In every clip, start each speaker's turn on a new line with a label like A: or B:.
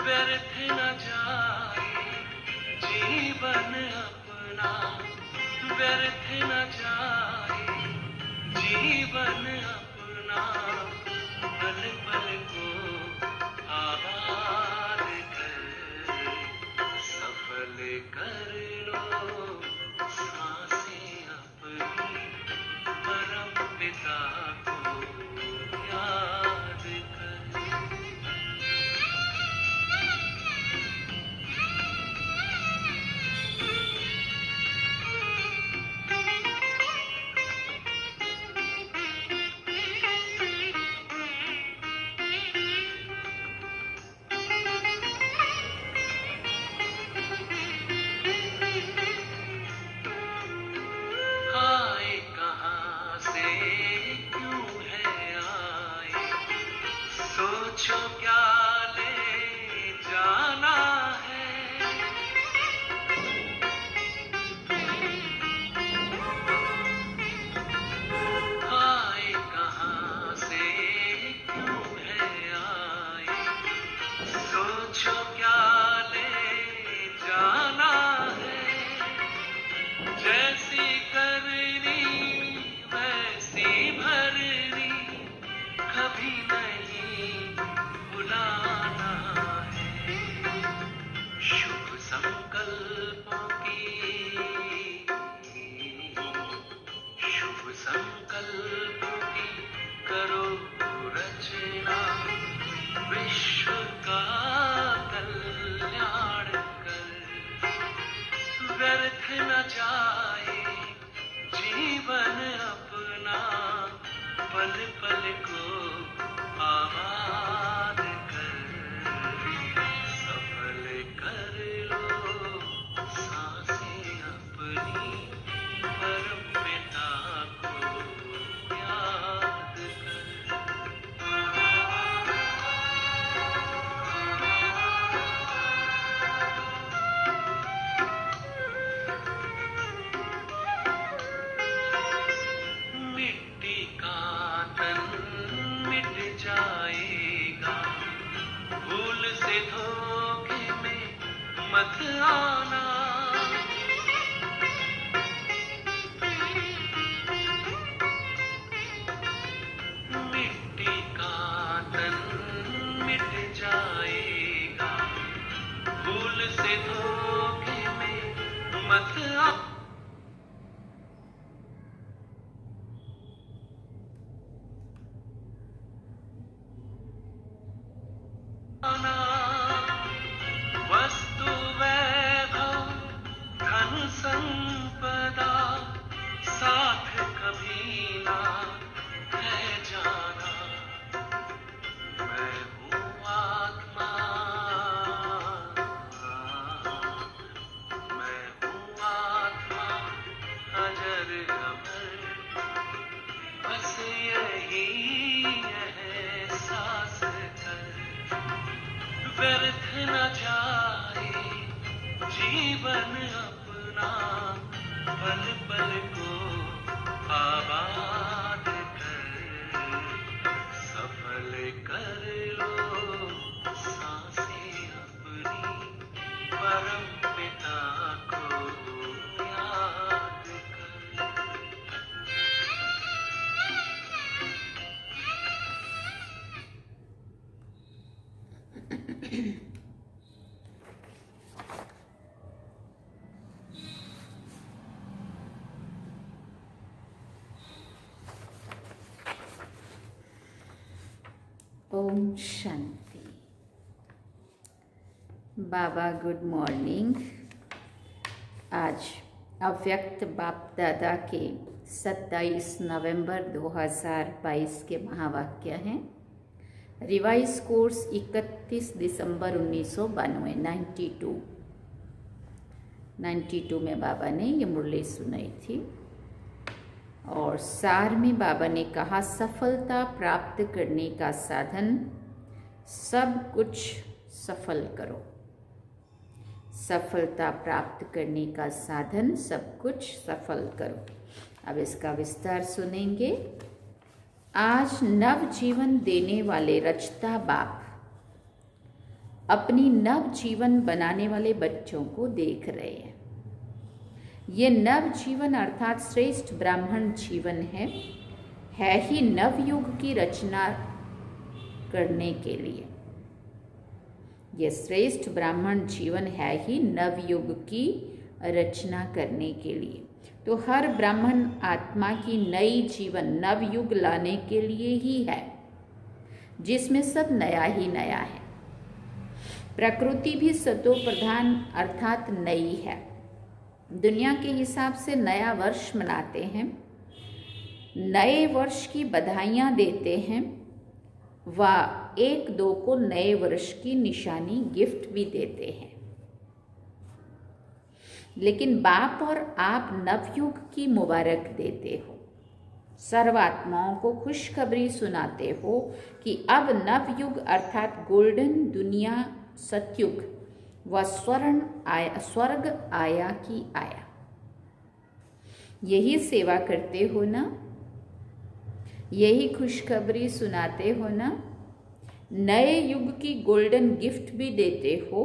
A: व्यर्थ न जाए जीवन अपना, व्यर्थ न जाए जीवन अपना, पल पल को आबाद कर, सफल कर लो सांसें अपनी, परम पिता को याद कर। आए कहाँ से क्यों है आए, सोचो क्या ले जाना है। आए कहाँ से क्यों है आए, सोचो क्या ले जाना है। जैसी करनी वैसी भरनी, कभी नहीं भुलाना है। शुभ संकल्पों की, शुभ संकल्पों की करो रचना, विश्व का कल्याण कर। व्यर्थ न जाए जीवन अपना, पल पल को आबाद कर, सफल कर लो सांसें अपनी, परम पिता को याद कर। मिट्टी का तन मिट जाएगा, भूल से धोखे में मत आना। मिट्टी का तन मिट जाएगा, भूल से धोखे में मत आना। वस्तु वैभव धन संपदा साथ कभी ना है जाना। मैं हूँ आत्मा, मैं हूँ आत्मा अजर अमर, बस यही एहसास कर। व्यर्थ न जाए जीवन अपना, पल पल को आबाद कर, सफल कर लो सांसें अपनी, परम पिता को याद कर।
B: ओम शांति। बाबा गुड मॉर्निंग। आज अव्यक्त बाप दादा के 27 नवंबर 2022 के महावाक्य हैं। रिवाइज कोर्स 31 दिसंबर 1992 92 में बाबा ने ये मुरली सुनाई थी। और सार में बाबा ने कहा, सफलता प्राप्त करने का साधन सब कुछ सफल करो। सफलता प्राप्त करने का साधन सब कुछ सफल करो। अब इसका विस्तार सुनेंगे। आज नव जीवन देने वाले रचता बाप अपनी नव जीवन बनाने वाले बच्चों को देख रहे हैं। ये नव जीवन अर्थात श्रेष्ठ ब्राह्मण जीवन है ही नवयुग की रचना करने के लिए। ये श्रेष्ठ ब्राह्मण जीवन है ही नवयुग की रचना करने के लिए। तो हर ब्राह्मण आत्मा की नई जीवन नवयुग लाने के लिए ही है, जिसमें सब नया ही नया है। प्रकृति भी सतो प्रधान अर्थात नई है। दुनिया के हिसाब से नया वर्ष मनाते हैं, नए वर्ष की बधाइयाँ देते हैं व एक दो को नए वर्ष की निशानी गिफ्ट भी देते हैं। लेकिन बाप और आप नवयुग की मुबारक देते हो, सर्वात्माओं को खुशखबरी सुनाते हो कि अब नवयुग अर्थात गोल्डन दुनिया सतयुग व स्वर्ग आया की आया। यही सेवा करते हो ना, यही खुशखबरी सुनाते हो ना, नए युग की गोल्डन गिफ्ट भी देते हो।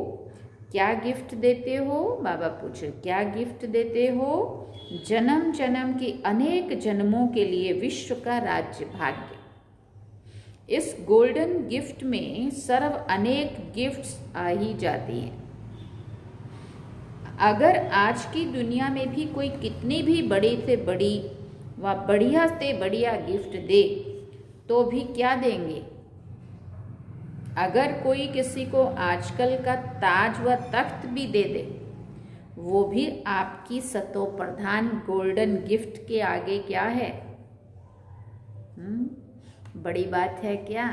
B: क्या गिफ्ट देते हो? बाबा पूछे क्या गिफ्ट देते हो? जन्म जन्म के अनेक जन्मों के लिए विश्व का राज्य भाग्य। इस गोल्डन गिफ्ट में सर्व अनेक गिफ्ट्स आ ही जाती हैं। अगर आज की दुनिया में भी कोई कितनी भी बड़ी से बड़ी व बढ़िया से बढ़िया गिफ्ट दे तो भी क्या देंगे? अगर कोई किसी को आजकल का ताज व तख्त भी दे दे, वो भी आपकी सतो प्रधान गोल्डन गिफ्ट के आगे क्या है? बड़ी बात है क्या?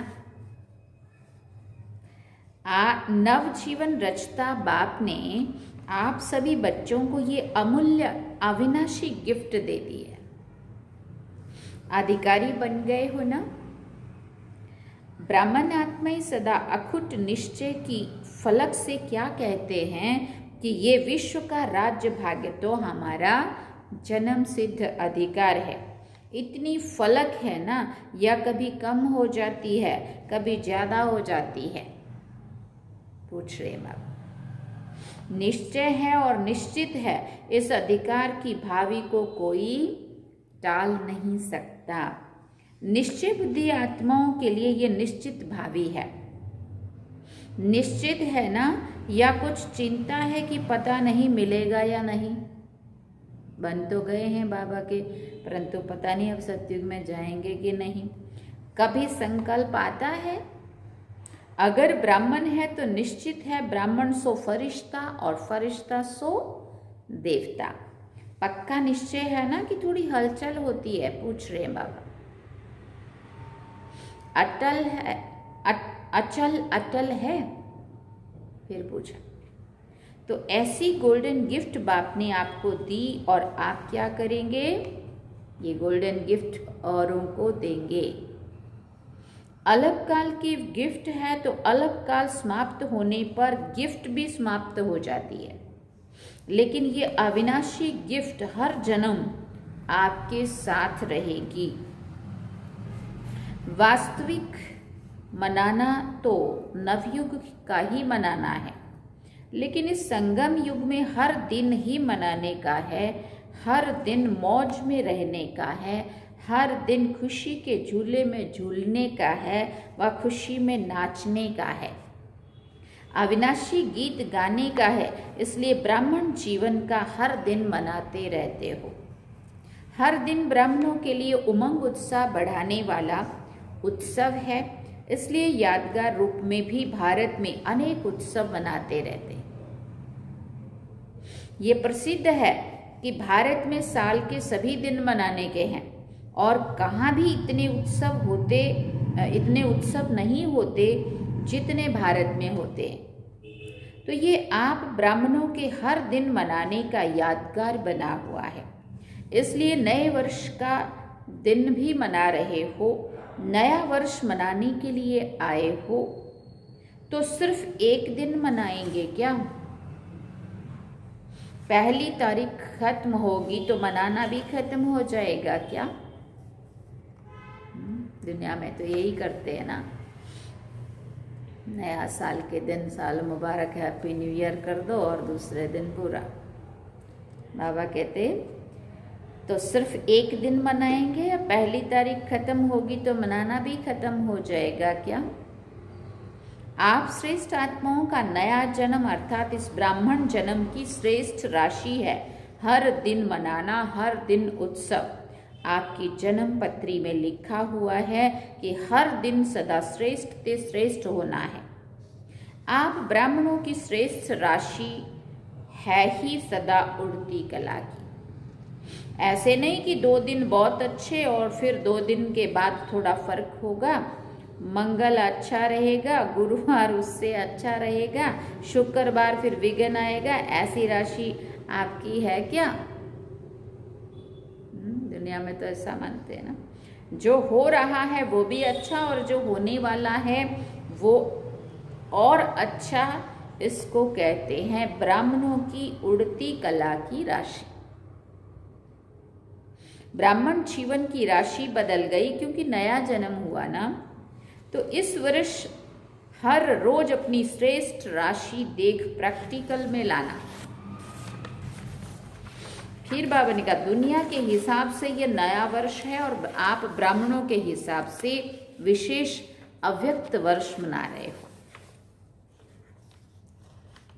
B: नव जीवन रचता बाप ने आप सभी बच्चों को ये अमूल्य अविनाशी गिफ्ट दे दी है। अधिकारी बन गए हो ना। ब्राह्मण आत्माएं सदा अखुट निश्चय की फलक से क्या कहते हैं कि ये विश्व का राज्य भाग्य तो हमारा जन्म सिद्ध अधिकार है। इतनी फलक है ना, या कभी कम हो जाती है, कभी ज्यादा हो जाती है। पूछ रहे बाबा। निश्चय है और निश्चित है, इस अधिकार की भावी को कोई टाल नहीं सकता। निश्चय बुद्धि आत्माओं के लिए ये निश्चित भावी है। निश्चित है ना, या कुछ चिंता है कि पता नहीं मिलेगा या नहीं? बन तो गए हैं बाबा के, परंतु पता नहीं अब सतयुग में जाएंगे कि नहीं। कभी संकल्प आता है? अगर ब्राह्मण है तो निश्चित है ब्राह्मण सो फरिश्ता और फरिश्ता सो देवता। पक्का निश्चय है ना कि थोड़ी हलचल होती है? पूछ रहे हैं बाबा। अटल है, अचल अटल है? फिर पूछा। तो ऐसी गोल्डन गिफ्ट बाप ने आपको दी और आप क्या करेंगे? ये गोल्डन गिफ्ट औरों को देंगे। अलपकाल की गिफ्ट है तो अलपकाल समाप्त होने पर गिफ्ट भी समाप्त हो जाती है, लेकिन ये अविनाशी गिफ्ट हर जन्म आपके साथ रहेगी। वास्तविक मनाना तो नवयुग का ही मनाना है, लेकिन इस संगम युग में हर दिन ही मनाने का है, हर दिन मौज में रहने का है, हर दिन खुशी के झूले में झूलने का है व खुशी में नाचने का है, अविनाशी गीत गाने का है। इसलिए ब्राह्मण जीवन का हर दिन मनाते रहते हो। हर दिन ब्राह्मणों के लिए उमंग उत्साह बढ़ाने वाला उत्सव है, इसलिए यादगार रूप में भी भारत में अनेक उत्सव मनाते रहते हैं। ये प्रसिद्ध है कि भारत में साल के सभी दिन मनाने के हैं और कहाँ भी इतने उत्सव नहीं होते जितने भारत में होते हैं। तो ये आप ब्राह्मणों के हर दिन मनाने का यादगार बना हुआ है, इसलिए नए वर्ष का दिन भी मना रहे हो। नया वर्ष मनाने के लिए आए हो तो सिर्फ एक दिन मनाएंगे क्या? पहली तारीख खत्म होगी तो मनाना भी खत्म हो जाएगा क्या? दुनिया में तो यही करते हैं ना। नया साल के दिन साल मुबारक हैप्पी न्यू ईयर कर दो और दूसरे दिन पूरा। बाबा कहते तो सिर्फ एक दिन मनाएंगे या पहली तारीख खत्म होगी तो मनाना भी खत्म हो जाएगा क्या? आप श्रेष्ठ आत्माओं का नया जन्म अर्थात इस ब्राह्मण जन्म की श्रेष्ठ राशि है। हर दिन मनाना, हर दिन उत्सव। आपकी जन्म पत्री में लिखा हुआ है कि हर दिन सदा श्रेष्ठ ते श्रेष्ठ होना है। आप ब्राह्मणों की श्रेष्ठ राशि है ही सदा उड़ती कला की। ऐसे नहीं कि 2 दिन बहुत अच्छे और फिर 2 दिन के बाद थोड़ा फर्क होगा। मंगल अच्छा रहेगा, गुरुवार उससे अच्छा रहेगा, शुक्रवार फिर विघ्न आएगा। ऐसी राशि आपकी है क्या? दुनिया में तो ऐसा मानते हैं ना। जो हो रहा है वो भी अच्छा और जो होने वाला है वो और अच्छा। इसको कहते हैं ब्राह्मणों की उड़ती कला की राशि। ब्राह्मण जीवन की राशि बदल गई क्योंकि नया जन्म हुआ ना। तो इस वर्ष हर रोज अपनी श्रेष्ठ राशि देख प्रैक्टिकल में लाना। फिर बाबा ने कहा दुनिया के हिसाब से ये नया वर्ष है और आप ब्राह्मणों के हिसाब से विशेष अव्यक्त वर्ष मना रहे हो।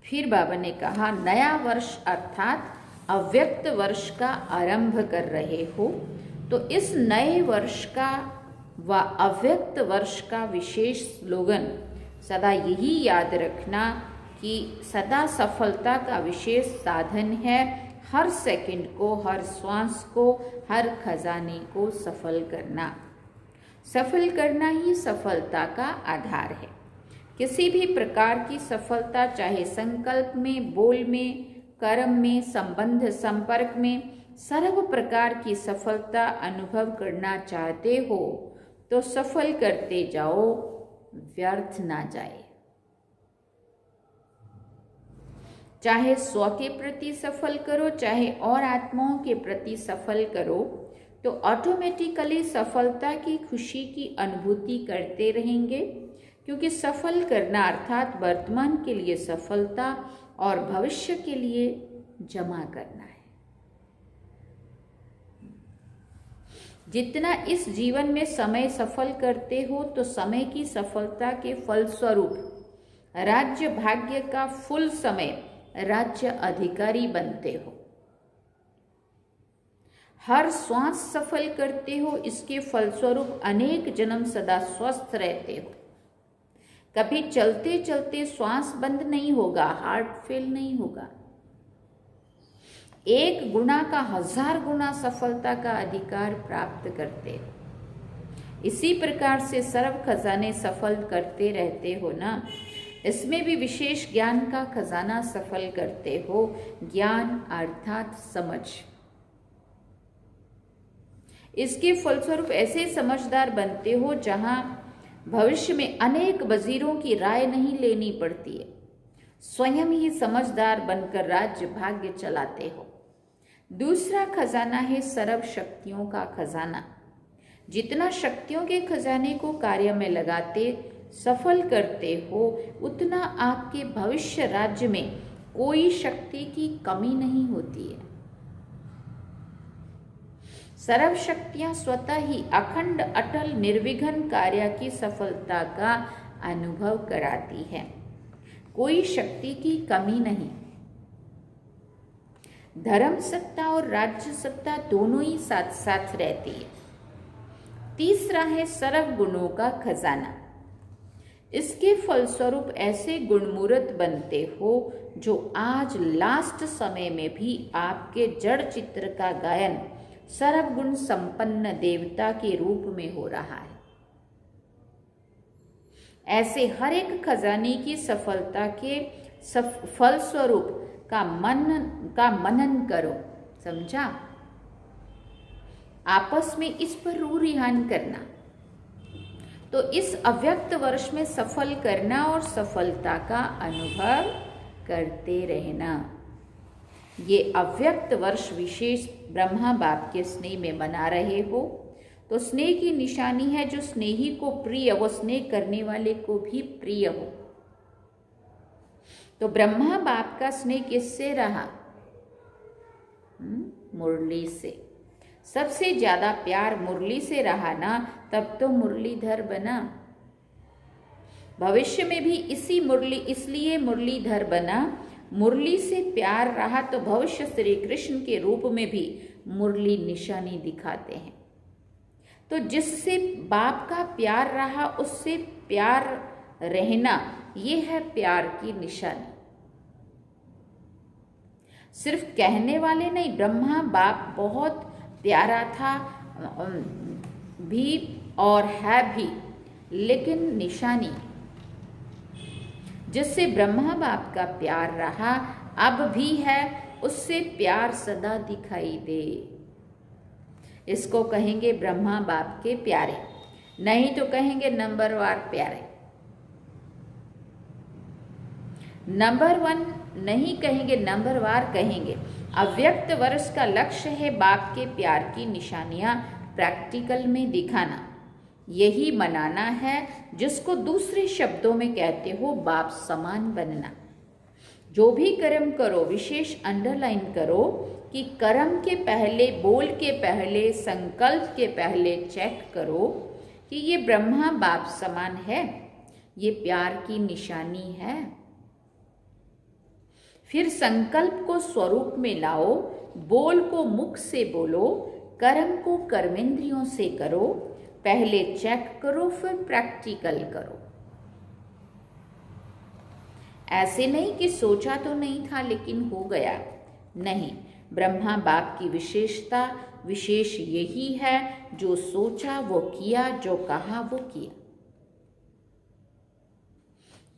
B: फिर बाबा ने कहा नया वर्ष अर्थात अव्यक्त वर्ष का आरंभ कर रहे हो। तो इस नए वर्ष का व अव्यक्त वर्ष का विशेष स्लोगन सदा यही याद रखना कि सदा सफलता का विशेष साधन है। हर सेकंड को, हर श्वास को, हर खजाने को सफल करना। सफल करना ही सफलता का आधार है। किसी भी प्रकार की सफलता, चाहे संकल्प में, बोल में, कर्म में, संबंध संपर्क में, सर्व प्रकार की सफलता अनुभव करना चाहते हो तो सफल करते जाओ, व्यर्थ ना जाए। चाहे स्व के प्रति सफल करो, चाहे और आत्माओं के प्रति सफल करो, तो ऑटोमेटिकली सफलता की खुशी की अनुभूति करते रहेंगे। क्योंकि सफल करना अर्थात वर्तमान के लिए सफलता और भविष्य के लिए जमा करना है। जितना इस जीवन में समय सफल करते हो तो समय की सफलता के फलस्वरूप राज्य भाग्य का फुल समय राज्य अधिकारी बनते हो। हर श्वास सफल करते हो, इसके फलस्वरूप अनेक जन्म सदा स्वस्थ रहते हो। कभी चलते चलते श्वास बंद नहीं होगा, हार्ट फेल नहीं होगा। 1 गुना का 1000 गुना सफलता का अधिकार प्राप्त करते हो। इसी प्रकार से सर्व खजाने सफल करते रहते हो ना। इसमें भी विशेष ज्ञान का खजाना सफल करते हो। ज्ञान अर्थात समझ। इसके फलस्वरूप ऐसे समझदार बनते हो जहां भविष्य में अनेक वजीरों की राय नहीं लेनी पड़ती है। स्वयं ही समझदार बनकर राज्य भाग्य चलाते हो। दूसरा खजाना है सर्व शक्तियों का खजाना। जितना शक्तियों के खजाने को कार्य में लगाते सफल करते हो, उतना आपके भविष्य राज्य में कोई शक्ति की कमी नहीं होती है। सर्व शक्तियां स्वतः ही अखंड अटल निर्विघ्न कार्य की सफलता का अनुभव कराती है। कोई शक्ति की कमी नहीं। धर्म सत्ता और राज्य सत्ता दोनों ही साथ साथ रहती है। तीसरा है सर्व गुणों का खजाना। इसके फलस्वरूप ऐसे गुणमूर्त बनते हो जो आज लास्ट समय में भी आपके जड़ चित्र का गायन सर्वगुण संपन्न देवता के रूप में हो रहा है। ऐसे हर एक खजाने की सफलता के फलस्वरूप का मनन करो। समझा? आपस में इस पर रू रिहान करना। तो इस अव्यक्त वर्ष में सफल करना और सफलता का अनुभव करते रहना। ये अव्यक्त वर्ष विशेष ब्रह्मा बाप के स्नेह में मना रहे हो तो स्नेह की निशानी है। जो स्नेही को प्रिय वो स्नेह करने वाले को भी प्रिय हो। तो ब्रह्मा बाप का स्नेह किससे रहा? मुरली से। सबसे ज्यादा प्यार मुरली से रहा ना, तब तो मुरलीधर बना। भविष्य में भी इसलिए मुरलीधर बना, मुरली से प्यार रहा तो भविष्य श्री कृष्ण के रूप में भी मुरली निशानी दिखाते हैं। तो जिससे बाप का प्यार रहा उससे प्यार रहना, ये है प्यार की निशानी। सिर्फ कहने वाले नहीं, ब्रह्मा बाप बहुत प्यारा था भी और है भी, लेकिन निशानी जिससे ब्रह्मा बाप का प्यार रहा अब भी है, उससे प्यार सदा दिखाई दे। इसको कहेंगे ब्रह्मा बाप के प्यारे, नहीं तो कहेंगे नंबरवार प्यारे। नंबर 1 नहीं कहेंगे, नंबरवार कहेंगे। अव्यक्त वर्ष का लक्ष्य है बाप के प्यार की निशानियां प्रैक्टिकल में दिखाना, यही मनाना है, जिसको दूसरे शब्दों में कहते हो बाप समान बनना। जो भी कर्म करो, विशेष अंडरलाइन करो कि कर्म के पहले, बोल के पहले, संकल्प के पहले चेक करो कि ये ब्रह्मा बाप समान है, ये प्यार की निशानी है। फिर संकल्प को स्वरूप में लाओ, बोल को मुख से बोलो, कर्म को कर्मेंद्रियों से करो। पहले चेक करो फिर प्रैक्टिकल करो। ऐसे नहीं कि सोचा तो नहीं था लेकिन हो गया, नहीं। ब्रह्मा बाप की विशेषता विशेष यही है, जो सोचा वो किया, जो कहा वो किया।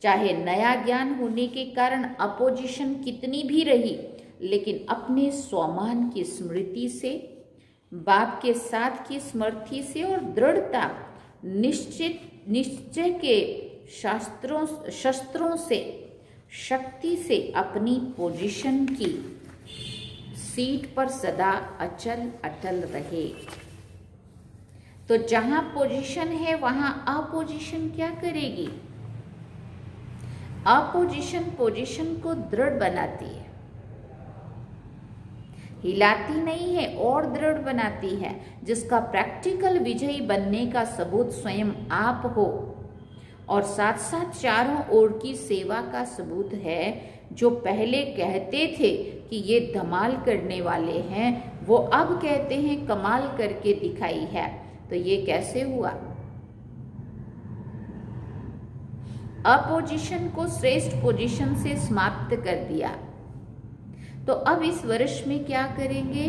B: चाहे नया ज्ञान होने के कारण अपोजिशन कितनी भी रही, लेकिन अपने स्वमान की स्मृति से, बाप के साथ की स्मृति से और दृढ़ता निश्चय के शस्त्रों से, शक्ति से अपनी पोजीशन की सीट पर सदा अचल अटल रहे। तो जहां पोजीशन है वहां अपोजिशन क्या करेगी? अपोजिशन पोजीशन को दृढ़ बनाती है, हिलाती नहीं है और दृढ़ बनाती है। जिसका प्रैक्टिकल विजयी बनने का सबूत स्वयं आप हो, और साथ साथ चारों ओर की सेवा का सबूत है। जो पहले कहते थे कि ये धमाल करने वाले हैं, वो अब कहते हैं कमाल करके दिखाई है। तो ये कैसे हुआ? अपोजिशन को श्रेष्ठ पोजीशन से समाप्त कर दिया। तो अब इस वर्ष में क्या करेंगे?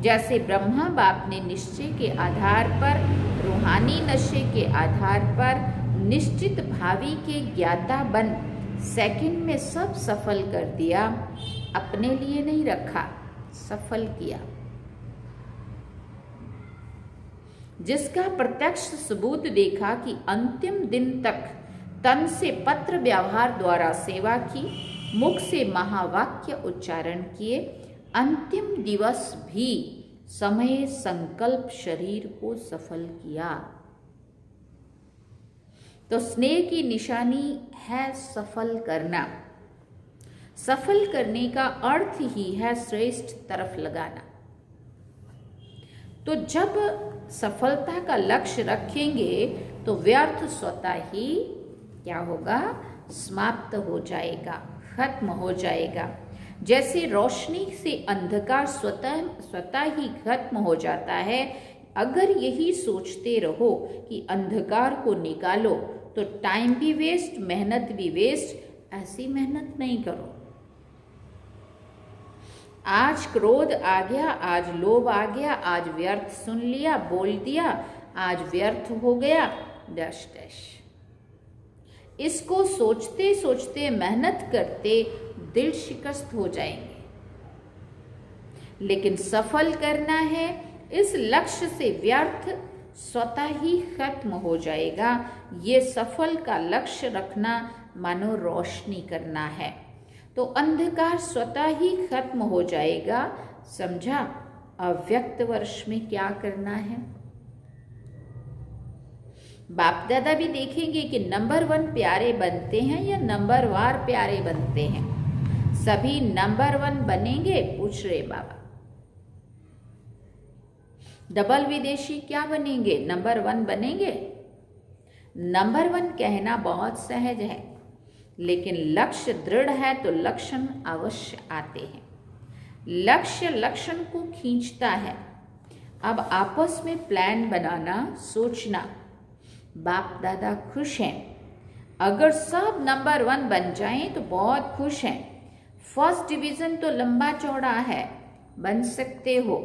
B: जैसे ब्रह्मा बाप ने निश्चय के आधार पर, रूहानी नशे के आधार पर निश्चित भावी के ज्ञाता बन सेकंड में सब सफल कर दिया, अपने लिए नहीं रखा, सफल किया। जिसका प्रत्यक्ष सबूत देखा कि अंतिम दिन तक तन से पत्र व्यवहार द्वारा सेवा की, मुख से महावाक्य उच्चारण किए, अंतिम दिवस भी समय संकल्प शरीर को सफल किया। तो स्नेह की निशानी है सफल करना। सफल करने का अर्थ ही है श्रेष्ठ तरफ लगाना। तो जब सफलता का लक्ष्य रखेंगे तो व्यर्थ स्वतः ही क्या होगा? समाप्त हो जाएगा, खत्म हो जाएगा। जैसे रोशनी से अंधकार स्वतः ही खत्म हो जाता है। अगर यही सोचते रहो कि अंधकार को निकालो तो टाइम भी वेस्ट, मेहनत भी वेस्ट। ऐसी मेहनत नहीं करो। आज क्रोध आ गया, आज लोभ आ गया, आज व्यर्थ सुन लिया, बोल दिया, आज व्यर्थ हो गया, डैश डैश। इसको सोचते सोचते, मेहनत करते दिल शिकस्त हो जाएंगे। लेकिन सफल करना है, इस लक्ष्य से व्यर्थ स्वतः ही खत्म हो जाएगा। ये सफल का लक्ष्य रखना मानो रोशनी करना है, तो अंधकार स्वतः ही खत्म हो जाएगा। समझा? अव्यक्त वर्ष में क्या करना है? बाप दादा भी देखेंगे कि नंबर 1 प्यारे बनते हैं या नंबर वार प्यारे बनते हैं। सभी नंबर 1 बनेंगे? पूछ रहे बाबा। डबल विदेशी क्या बनेंगे? नंबर 1 बनेंगे? नंबर 1 कहना बहुत सहज है, लेकिन लक्ष्य दृढ़ है तो लक्षण अवश्य आते हैं। लक्ष्य लक्षण को खींचता है। अब आपस में प्लान बनाना, सोचना। बाप दादा खुश हैं। अगर सब नंबर 1 बन जाएं तो बहुत खुश हैं। फर्स्ट डिवीज़न तो लंबा चौड़ा है, बन सकते हो।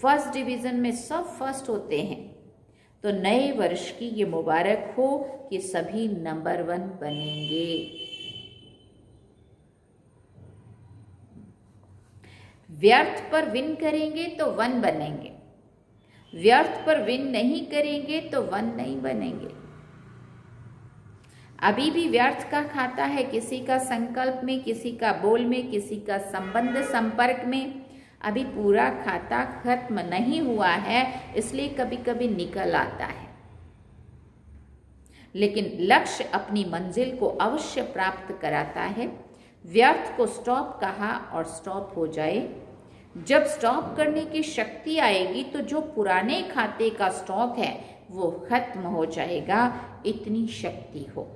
B: फर्स्ट डिवीज़न में सब फर्स्ट होते हैं। तो नए वर्ष की ये मुबारक हो कि सभी नंबर 1 बनेंगे। व्यर्थ पर विन करेंगे तो 1 बनेंगे। व्यर्थ पर विन नहीं करेंगे तो 1 नहीं बनेंगे। अभी भी व्यर्थ का खाता है, किसी का संकल्प में, किसी का बोल में, किसी का संबंध संपर्क में। अभी पूरा खाता खत्म नहीं हुआ है, इसलिए कभी कभी निकल आता है। लेकिन लक्ष्य अपनी मंजिल को अवश्य प्राप्त कराता है। व्यर्थ को स्टॉप कहा और स्टॉप हो जाए। जब स्टॉप करने की शक्ति आएगी तो जो पुराने खाते का स्टॉक है वो खत्म हो जाएगा। इतनी शक्ति हो।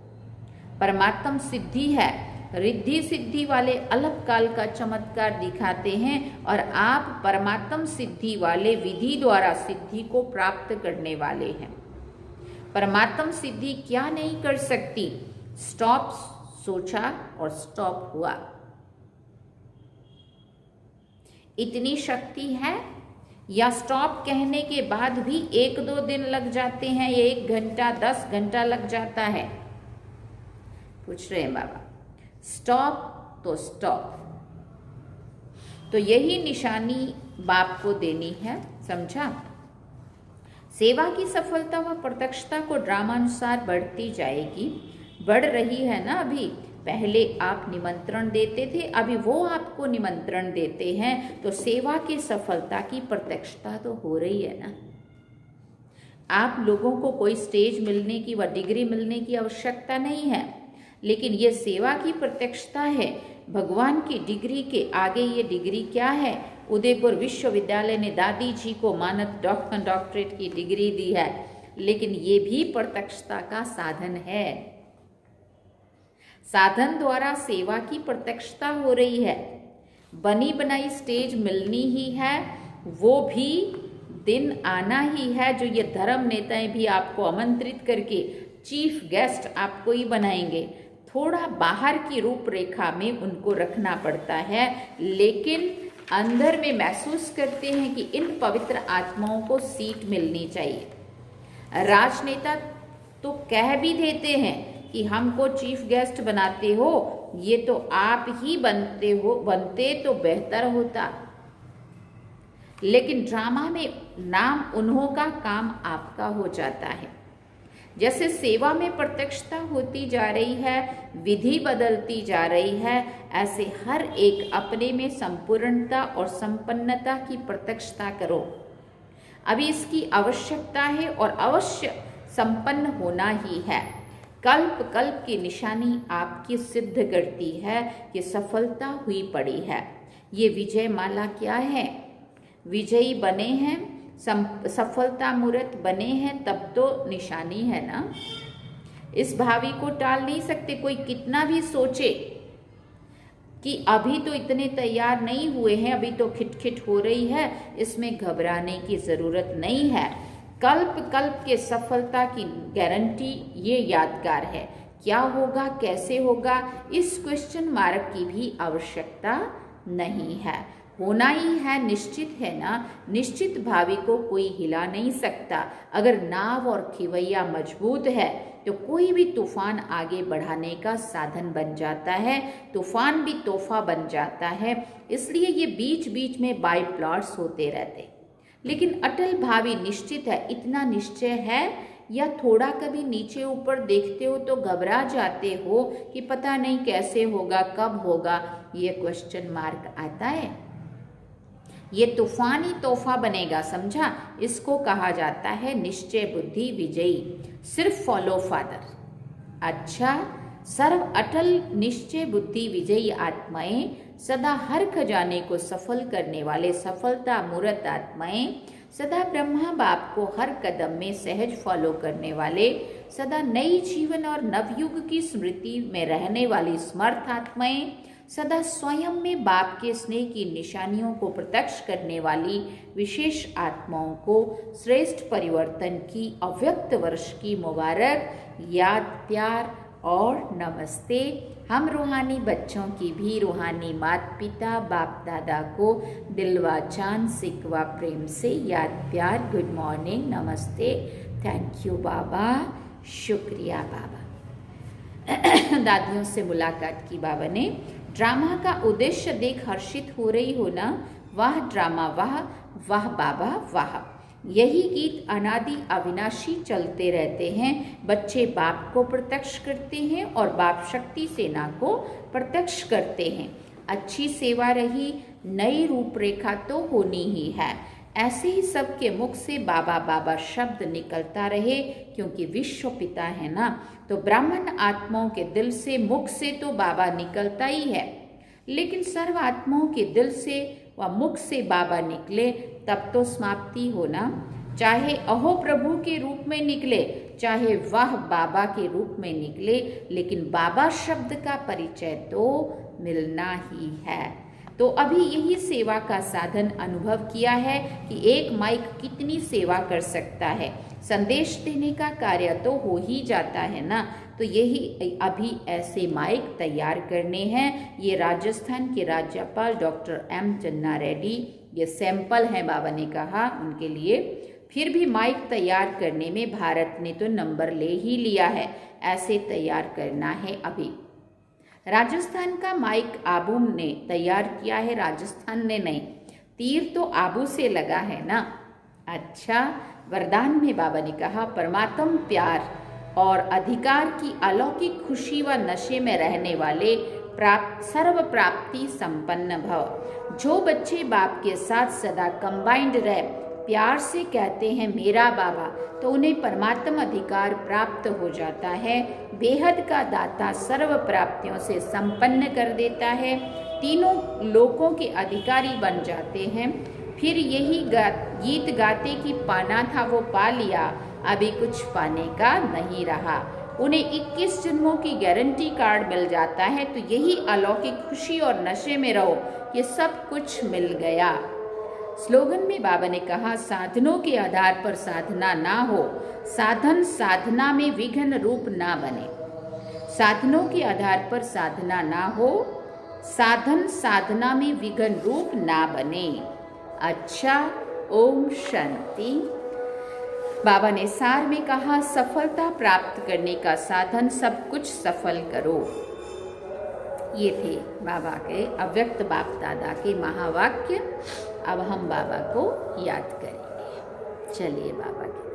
B: परमात्म सिद्धि है। रिद्धि सिद्धि वाले अलग काल का चमत्कार दिखाते हैं और आप परमात्म सिद्धि वाले विधि द्वारा सिद्धि को प्राप्त करने वाले हैं। परमात्म सिद्धि क्या नहीं कर सकती? स्टॉप सोचा और स्टॉप हुआ। इतनी शक्ति है? या स्टॉप कहने के बाद भी 1-2 दिन लग जाते हैं, या 1 घंटा 10 घंटा लग जाता है? पूछ रहे हैं बाबा। स्टॉप तो स्टॉप। तो यही निशानी बाप को देनी है, समझा? सेवा की सफलता व प्रत्यक्षता को ड्रामानुसार बढ़ती जाएगी। बढ़ रही है ना। अभी पहले आप निमंत्रण देते थे, अभी वो आपको निमंत्रण देते हैं। तो सेवा की सफलता की प्रत्यक्षता तो हो रही है ना। आप लोगों को कोई स्टेज मिलने की व डिग्री मिलने की आवश्यकता नहीं है, लेकिन ये सेवा की प्रत्यक्षता है। भगवान की डिग्री के आगे ये डिग्री क्या है? उदयपुर विश्वविद्यालय ने दादी जी को मानद डॉक्टरेट की डिग्री दी है, लेकिन ये भी प्रत्यक्षता का साधन है। साधन द्वारा सेवा की प्रत्यक्षता हो रही है। बनी बनाई स्टेज मिलनी ही है, वो भी दिन आना ही है जो ये धर्म नेताएं भी आपको आमंत्रित करके चीफ गेस्ट आपको ही बनाएंगे। थोड़ा बाहर की रूपरेखा में उनको रखना पड़ता है, लेकिन अंदर में महसूस करते हैं कि इन पवित्र आत्माओं को सीट मिलनी चाहिए। राजनेता तो कह भी देते हैं कि हमको चीफ गेस्ट बनाते हो, ये तो आप ही बनते तो बेहतर होता। लेकिन ड्रामा में नाम उन्हों का, काम आपका हो जाता है। जैसे सेवा में प्रत्यक्षता होती जा रही है, विधि बदलती जा रही है, ऐसे हर एक अपने में संपूर्णता और संपन्नता की प्रत्यक्षता करो। अभी इसकी आवश्यकता है और अवश्य संपन्न होना ही है। कल्प कल्प की निशानी आपकी सिद्ध करती है कि सफलता हुई पड़ी है। ये विजय माला क्या है? विजयी बने हैं, सफलता मूर्त बने हैं, तब तो निशानी है ना। इस भावी को टाल नहीं सकते। कोई कितना भी सोचे कि अभी तो इतने तैयार नहीं हुए हैं, अभी तो खिटखिट हो रही है, इसमें घबराने की जरूरत नहीं है। कल्प कल्प के सफलता की गारंटी ये यादगार है। क्या होगा, कैसे होगा, इस क्वेश्चन मार्क की भी आवश्यकता नहीं है। होना ही है, निश्चित है ना। निश्चित भावी को कोई हिला नहीं सकता। अगर नाव और खिवैया मजबूत है तो कोई भी तूफान आगे बढ़ाने का साधन बन जाता है। तूफान भी तोहफा बन जाता है। इसलिए ये बीच बीच में बाय प्लॉट्स होते रहते। लेकिन अटल भावी निश्चित है। इतना निश्चय है या थोड़ा कभी नीचे ऊपर देखते हो तो घबरा जाते हो कि पता नहीं कैसे होगा, कब होगा, ये क्वेश्चन मार्क आता है। ये तूफानी तोहफा बनेगा, समझा? इसको कहा जाता है निश्चय बुद्धि विजयी। सिर्फ फॉलो फादर। अच्छा, सर्व अटल निश्चय बुद्धि विजयी आत्माएं, सदा हर खजाने को सफल करने वाले सफलता मूर्त आत्माएं, सदा ब्रह्मा बाप को हर कदम में सहज फॉलो करने वाले, सदा नई जीवन और नवयुग की स्मृति में रहने वाली समर्थ आत्माएं, सदा स्वयं में बाप के स्नेह की निशानियों को प्रत्यक्ष करने वाली विशेष आत्माओं को श्रेष्ठ परिवर्तन की अव्यक्त वर्ष की मुबारक, याद, प्यार और नमस्ते। हम रूहानी बच्चों की भी रूहानी माता पिता बाप दादा को दिलवा चांद सिकवा प्रेम से याद, प्यार, गुड मॉर्निंग, नमस्ते, थैंक यू बाबा, शुक्रिया बाबा। दादियों से मुलाकात की बाबा ने। ड्रामा का उद्देश्य देख हर्षित हो रही हो ना? वाह ड्रामा वाह, वाह बाबा वाह। यही गीत अनादि अविनाशी चलते रहते हैं। बच्चे बाप को प्रत्यक्ष करते हैं और बाप शक्ति सेना को प्रत्यक्ष करते हैं। अच्छी सेवा रही, नई रूपरेखा तो होनी ही है। ऐसे ही सबके मुख से बाबा बाबा शब्द निकलता रहे, क्योंकि विश्व पिता है ना। तो ब्राह्मण आत्माओं के दिल से, मुख से तो बाबा निकलता ही है, लेकिन सर्व आत्माओं के दिल से व मुख से बाबा निकले तब तो समाप्ति हो ना। चाहे अहो प्रभु के रूप में निकले, चाहे वह बाबा के रूप में निकले, लेकिन बाबा शब्द का परिचय तो मिलना ही है। तो अभी यही सेवा का साधन अनुभव किया है कि एक माइक कितनी सेवा कर सकता है। संदेश देने का कार्य तो हो ही जाता है ना। तो यही अभी ऐसे माइक तैयार करने हैं। ये राजस्थान के राज्यपाल डॉक्टर एम चन्ना रेड्डी, ये सैंपल हैं बाबा ने कहा उनके लिए। फिर भी माइक तैयार करने में भारत ने तो नंबर ले ही लिया है। ऐसे तैयार करना है अभी। राजस्थान का माइक आबू ने तैयार किया है, राजस्थान ने नहीं। तीर तो आबू से लगा है ना। अच्छा, वरदान में बाबा ने कहा परमात्म प्यार और अधिकार की अलौकिक खुशी व नशे में रहने वाले सर्व प्राप्ति संपन्न भव। जो बच्चे बाप के साथ सदा कंबाइंड रह प्यार से कहते हैं मेरा बाबा, तो उन्हें परमात्म अधिकार प्राप्त हो जाता है। बेहद का दाता सर्व प्राप्तियों से संपन्न कर देता है। तीनों लोकों के अधिकारी बन जाते हैं। फिर यही गीत गाते कि पाना था वो पा लिया, अभी कुछ पाने का नहीं रहा। उन्हें 21 जन्मों की गारंटी कार्ड मिल जाता है। तो यही अलौकिक खुशी और नशे में रहो, ये सब कुछ मिल गया। स्लोगन में बाबा ने कहा साधनों के आधार पर साधना ना हो, साधन साधना में विघ्न रूप ना बने। साधनों के आधार पर साधना ना हो, साधन साधना में विघ्न रूप ना बने। अच्छा, ओम शांति। बाबा ने सार में कहा सफलता प्राप्त करने का साधन सब कुछ सफल करो। ये थे बाबा के अव्यक्त बाप दादा के महावाक्य। अब हम बाबा को याद करेंगे। चलिए बाबा की